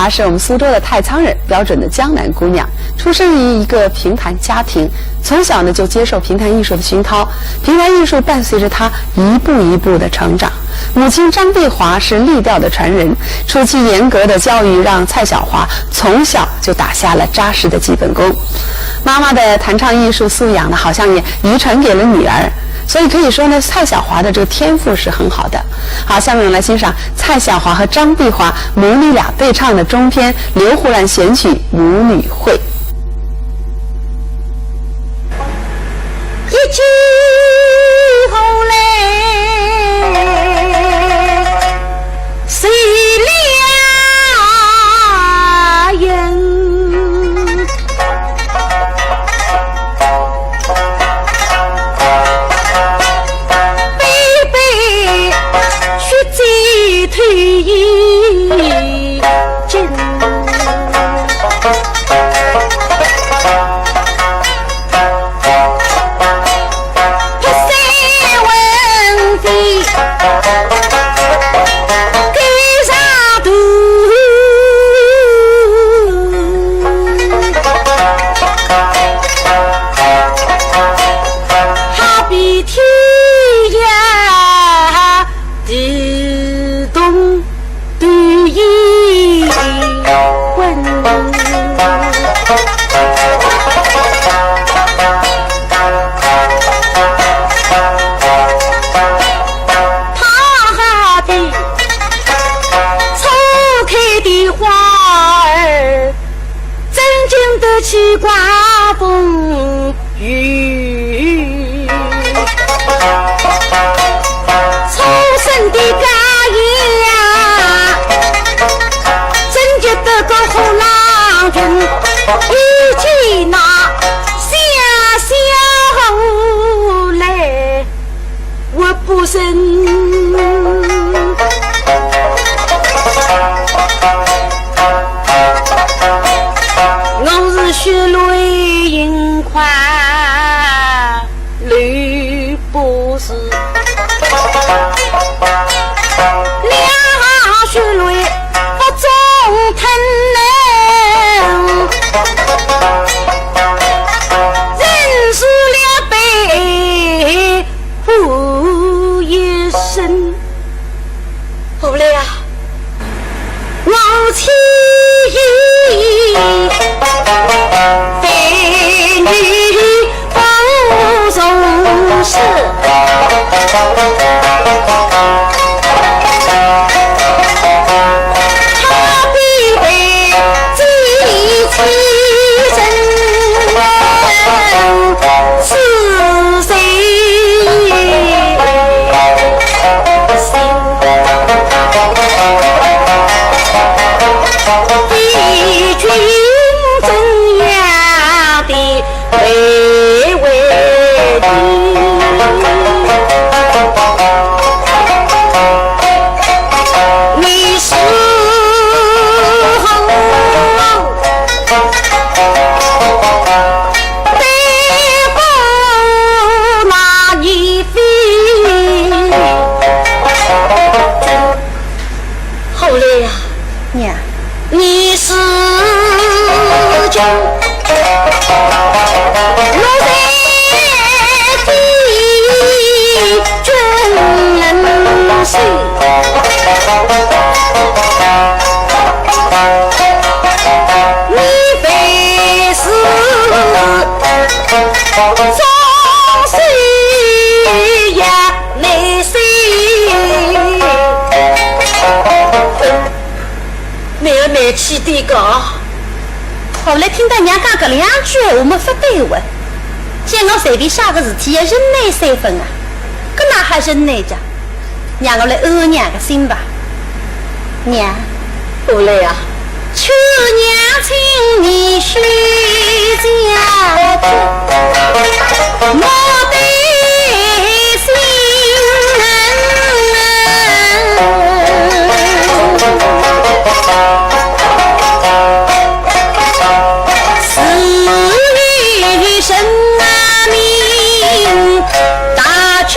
华是我们苏州的太仓人，标准的江南姑娘，出生于一个评弹家庭，从小呢就接受评弹艺术的熏陶，评弹艺术伴随着她一步一步的成长。母亲张碧华是立调的传人，初期严格的教育让蔡晓华从小就打下了扎实的基本功。妈妈的弹唱艺术素养呢，好像也遗传给了女儿。所以可以说呢，蔡晓华的这个天赋是很好的。好，下面我们来欣赏蔡晓华和张碧华母女俩对唱的中篇刘胡兰选曲《母女会》。一句后来谁俩人推进，不三问的给上头，好比天涯地动对一问，他的初开的花儿，真经得起刮风雨，初生的干一起拿下来，我不生。我是血泪盈眶，泪不是两血泪不中疼呢。人输了悲，苦一生。后来啊，我妻非女不从事。是谁敌军怎样的为敌？你是娘，你是就落在地君人心，你非是终身呀内心。没有难气的个，后来听到娘讲搿两句我们不对话，见我随便啥个事体也忍耐3分啊，搿哪还忍耐着？让我来安安娘的心吧。娘，后来啊，求娘请你许家眷，我的心神啊命大居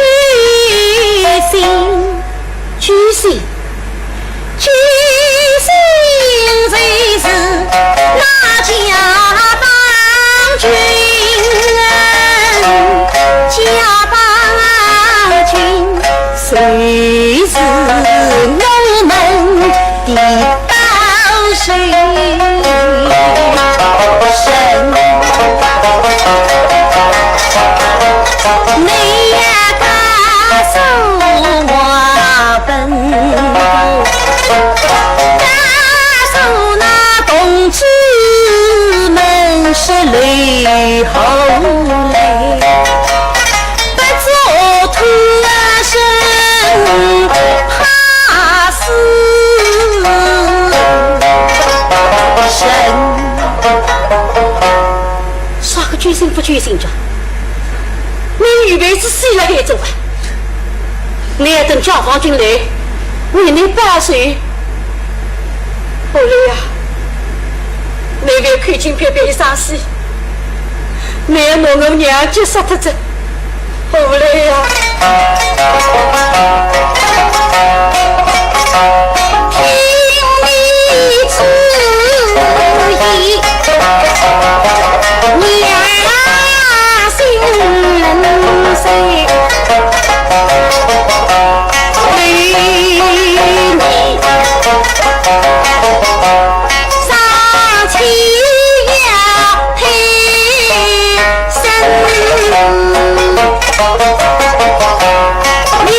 心，居心居心人你呀家守我本家守那同志们是泪后泪，不做脱身怕死神，啥个决心不决心着？你预备是谁来给走啊？你要等解放军来，为你8岁。后来呀，你别看见偏偏伤心，你要拿我娘接杀他着。后来呀，听你旨意，娘心碎。上天要听声，你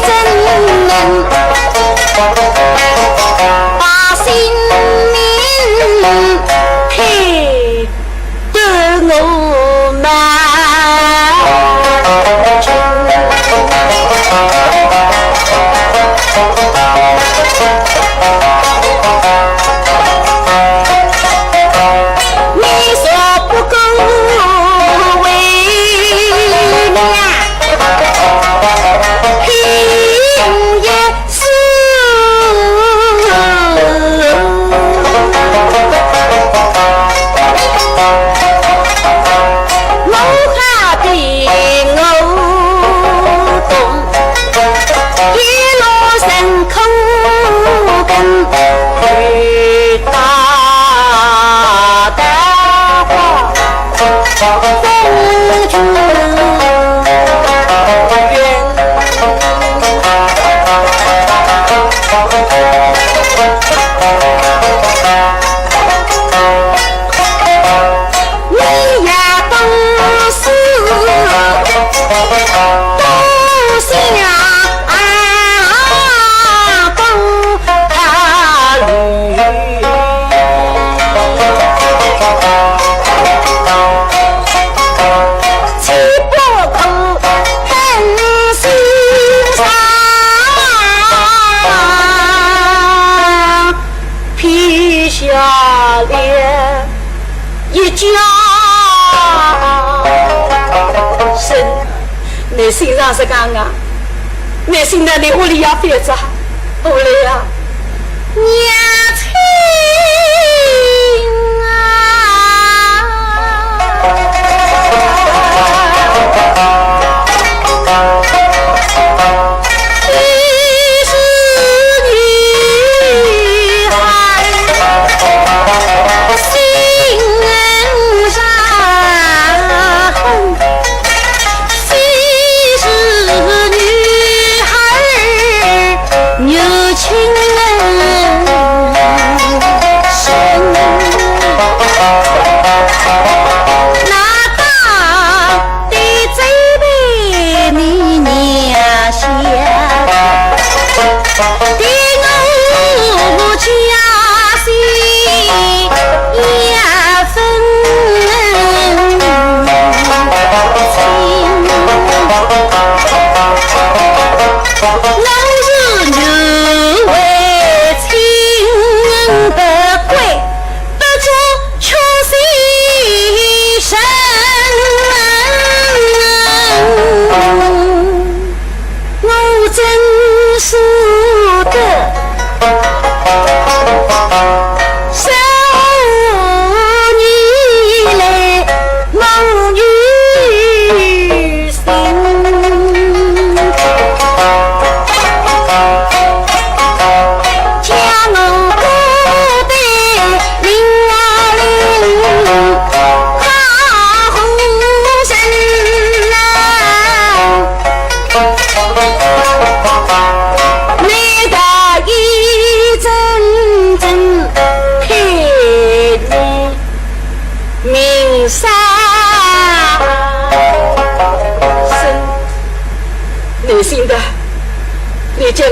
怎能把性命配得我们？你说不公为娘，凭也是我哈的我懂，一路人口跟回大风中远，你呀都是都想帮他女。下来一家神，你心上是干啊？你心在你屋里要别着，屋里呀，娘亲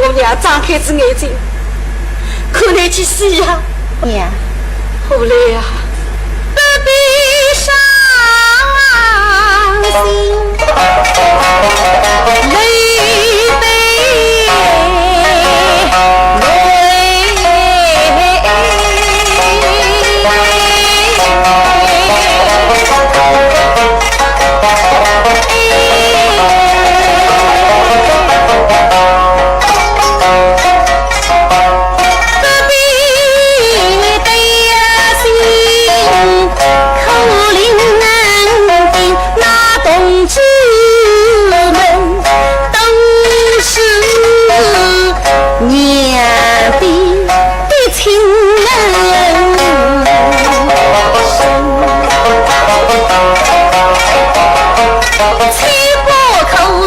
我娘张开只眼睛，看来去死呀！娘，后来呀，不必伤心，泪悲。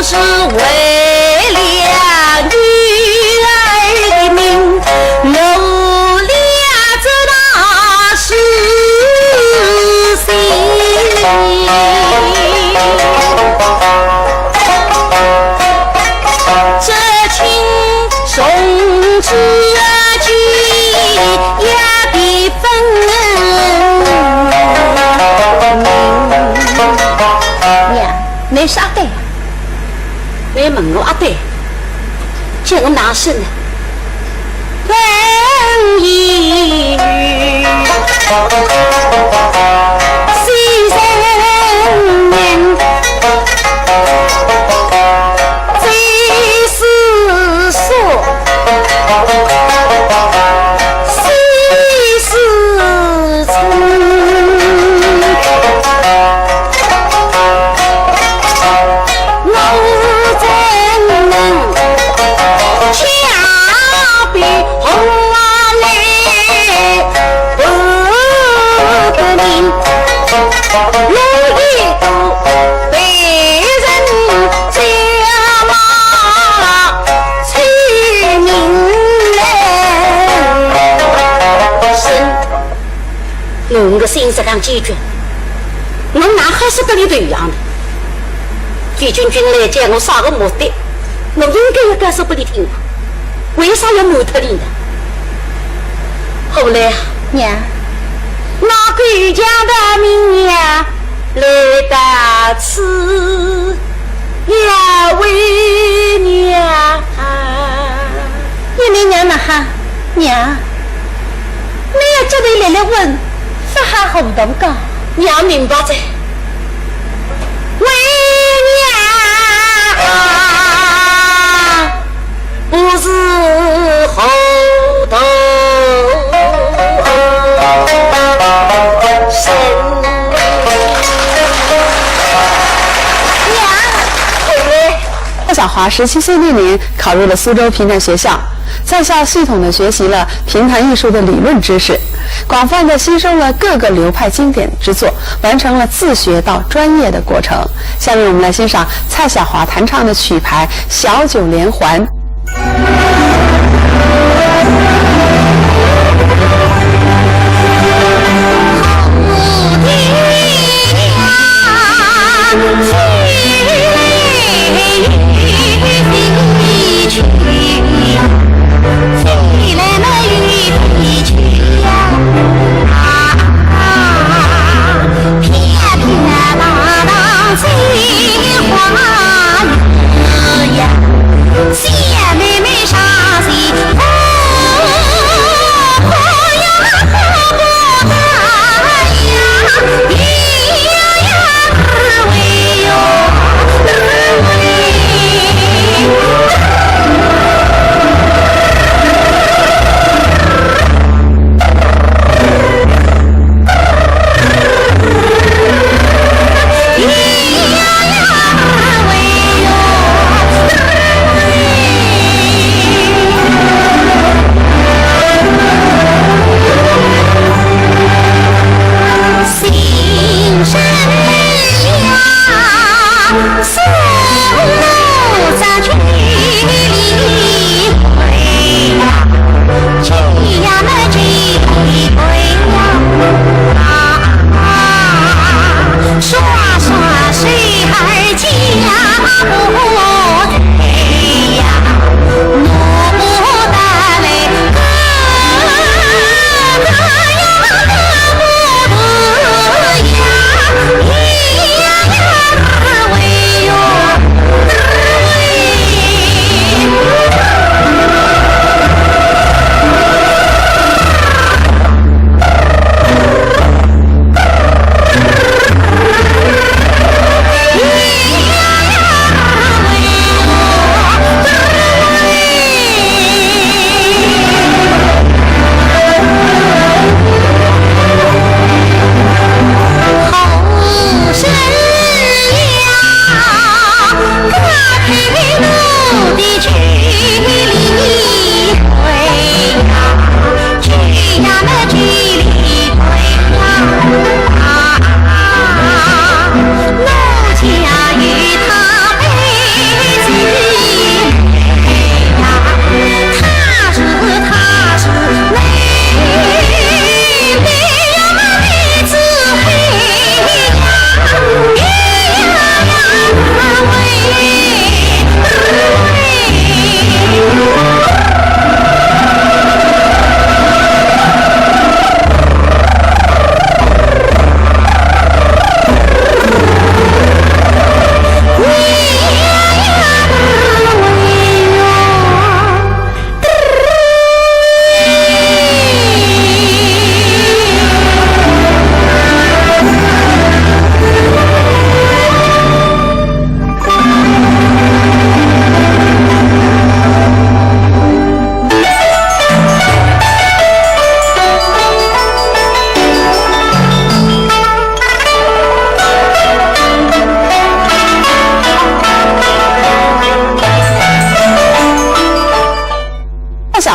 是为了女儿的命，留了这大事情。这情送之去也必分娘，你啥的？你问我阿爹，叫我哪是呢？问一语，谁人命？最是说，谁是真？容易被人这么催命嘞，是我个心思上解决，我哪还是跟你对一样的？季君君来见我啥个目的？我应该要干什么你听话，为啥要瞒他你呢？后来娘。那贵家的名呀，来到此也为娘。你娘哪哈？娘，你要这里来来问，啥还好懂个？娘明白着，为娘不是好懂。蔡小华17岁那年考入了苏州评弹学校，在校系统地学习了评弹艺术的理论知识，广泛地吸收了各个流派经典之作，完成了自学到专业的过程。下面我们来欣赏蔡小华弹唱的曲牌《小九连环》。家不对呀，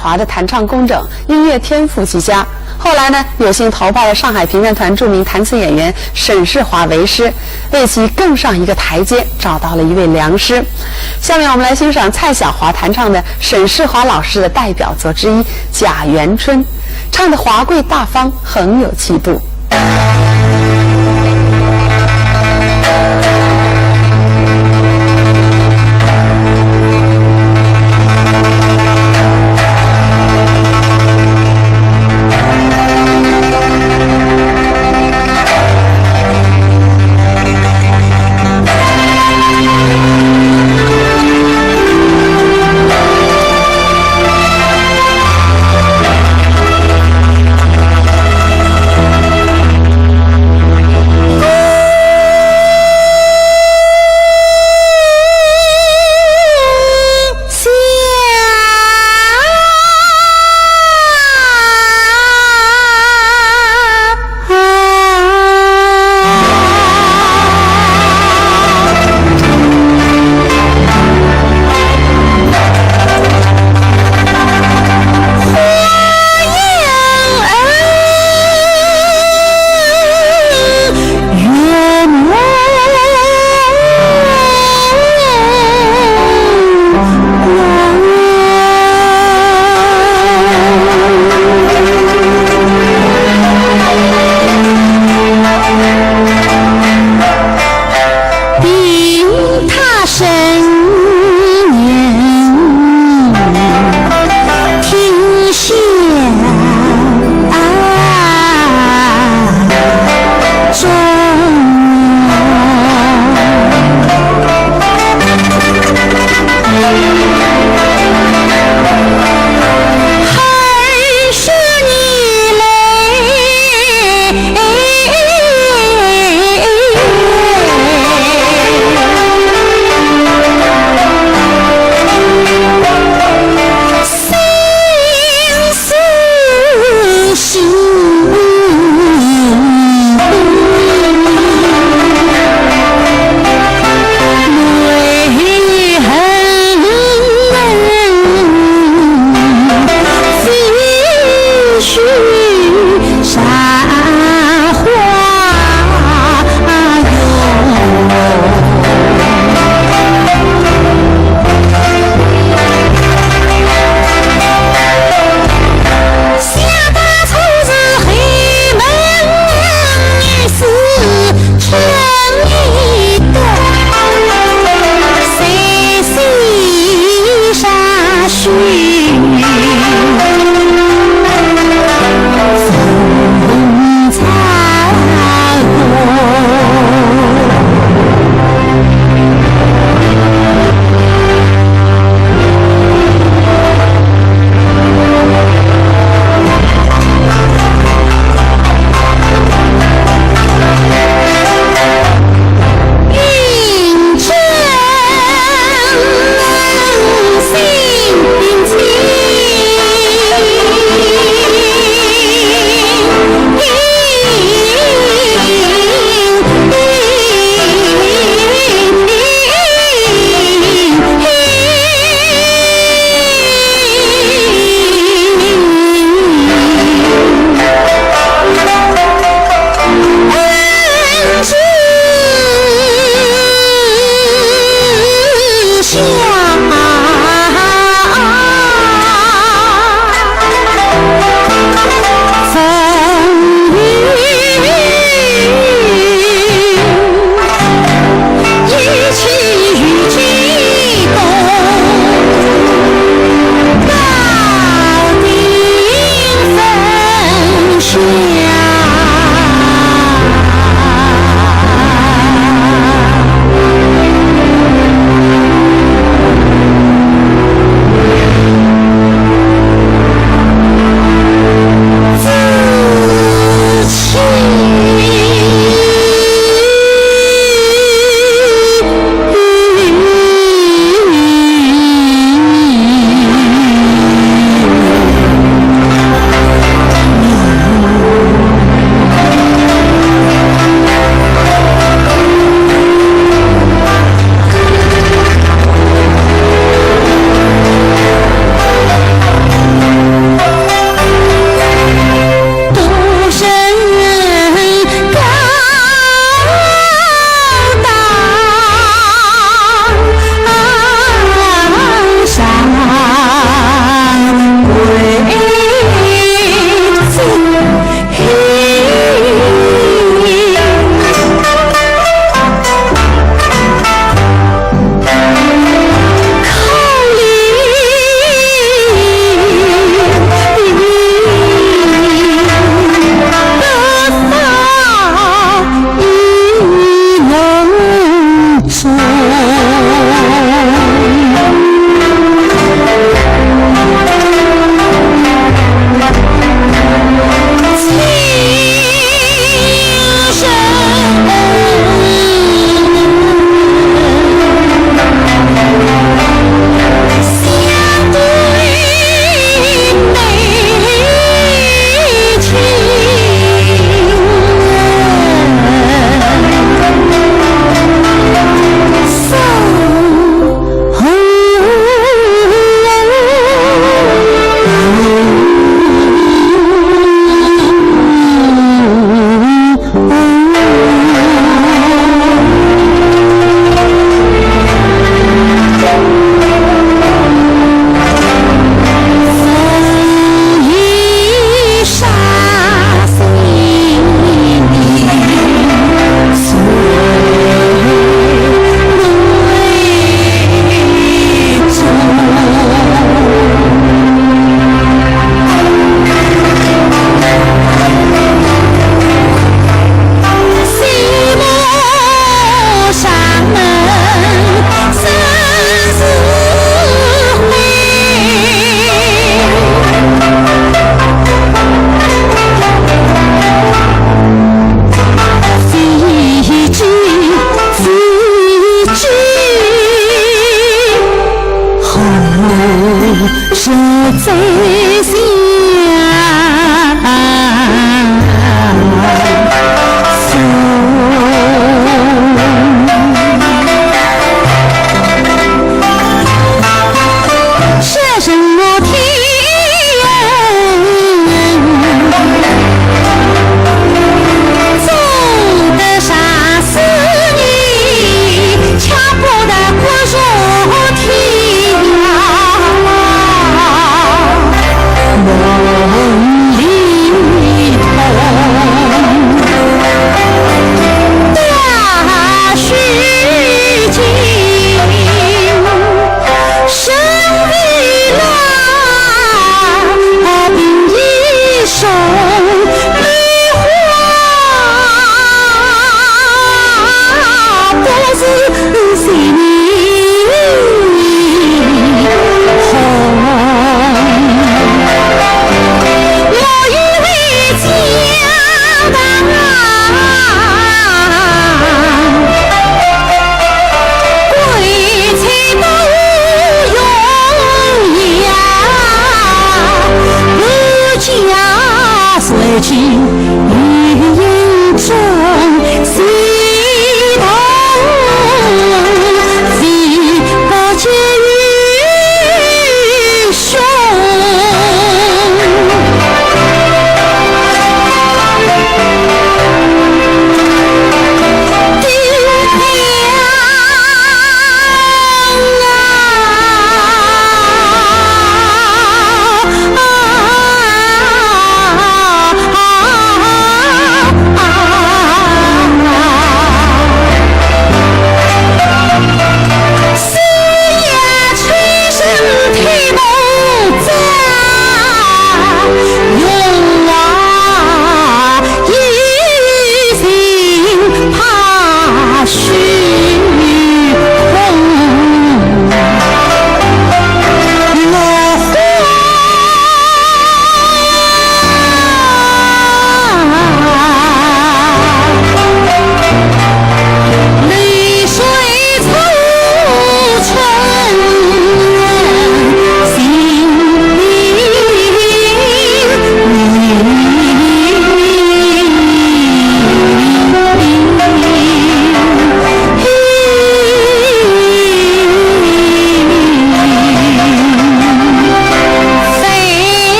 华的弹唱工整，音乐天赋极佳。后来呢，有幸投报了上海评弹团著名弹词演员沈世华为师，为其更上一个台阶，找到了一位良师。下面我们来欣赏蔡晓华弹唱的沈世华老师的代表作之一《贾元春》，唱得华贵大方，很有气度。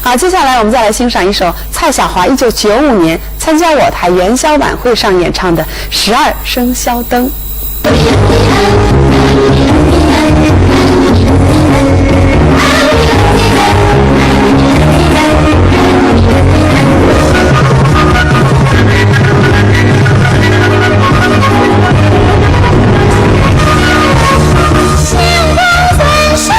好，接下来我们再来欣赏一首蔡晓华1995年参加我台元宵晚会上演唱的《12生肖灯》。星光闪闪，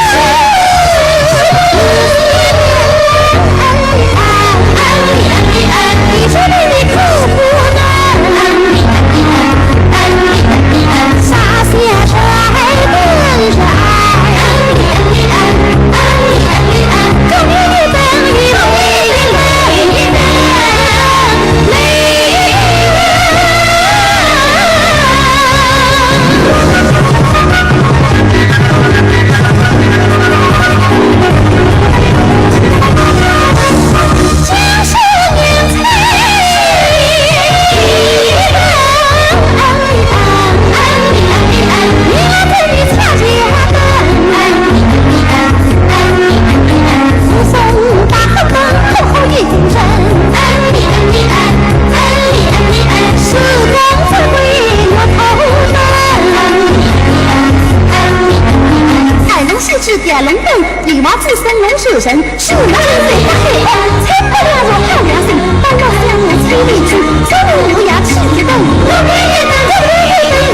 南戏之点龙灯，李娃子生龙蛇神，是我们最大黑暗，才不了我好良心，当我相我催你去，生我牙齿一瞪，我给你等，我给你等，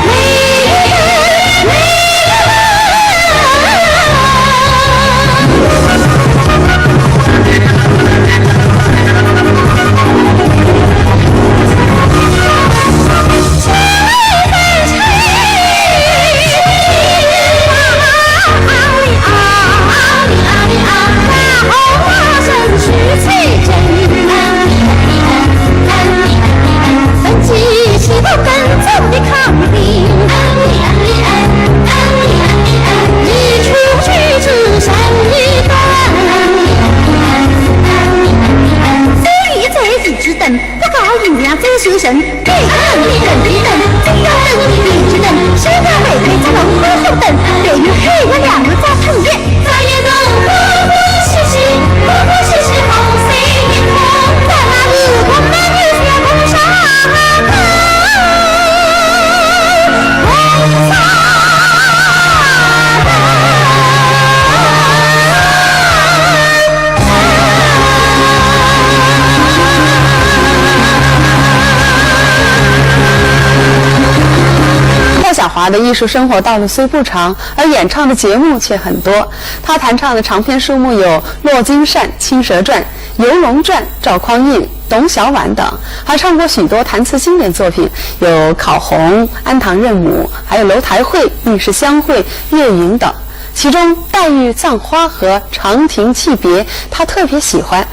没修神，地等地等地等，中央等地之等，先要北开在龙坡后等，北与黑有两个在碰见，在夜中呼呼兮兮，呼呼兮兮红飞天空，在那日空那日月空上红擦。小华的艺术生活道路虽不长，而演唱的节目却很多。他弹唱的长篇数目有《骆金扇》《青蛇传》《游龙传》《赵匡胤》《董小宛》等，还唱过许多弹词经典作品，有《考红》《安堂认母》，还有《楼台会》《应是相会》《月影》等。其中《黛玉葬花》和《长亭泣别》他特别喜欢。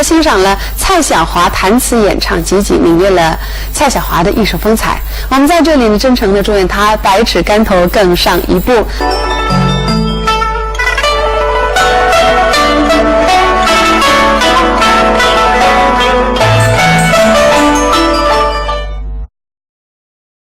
欣赏了蔡晓华弹词演唱集锦，领略了蔡晓华的艺术风采。我们在这里呢，真诚的祝愿他百尺竿头更上一步。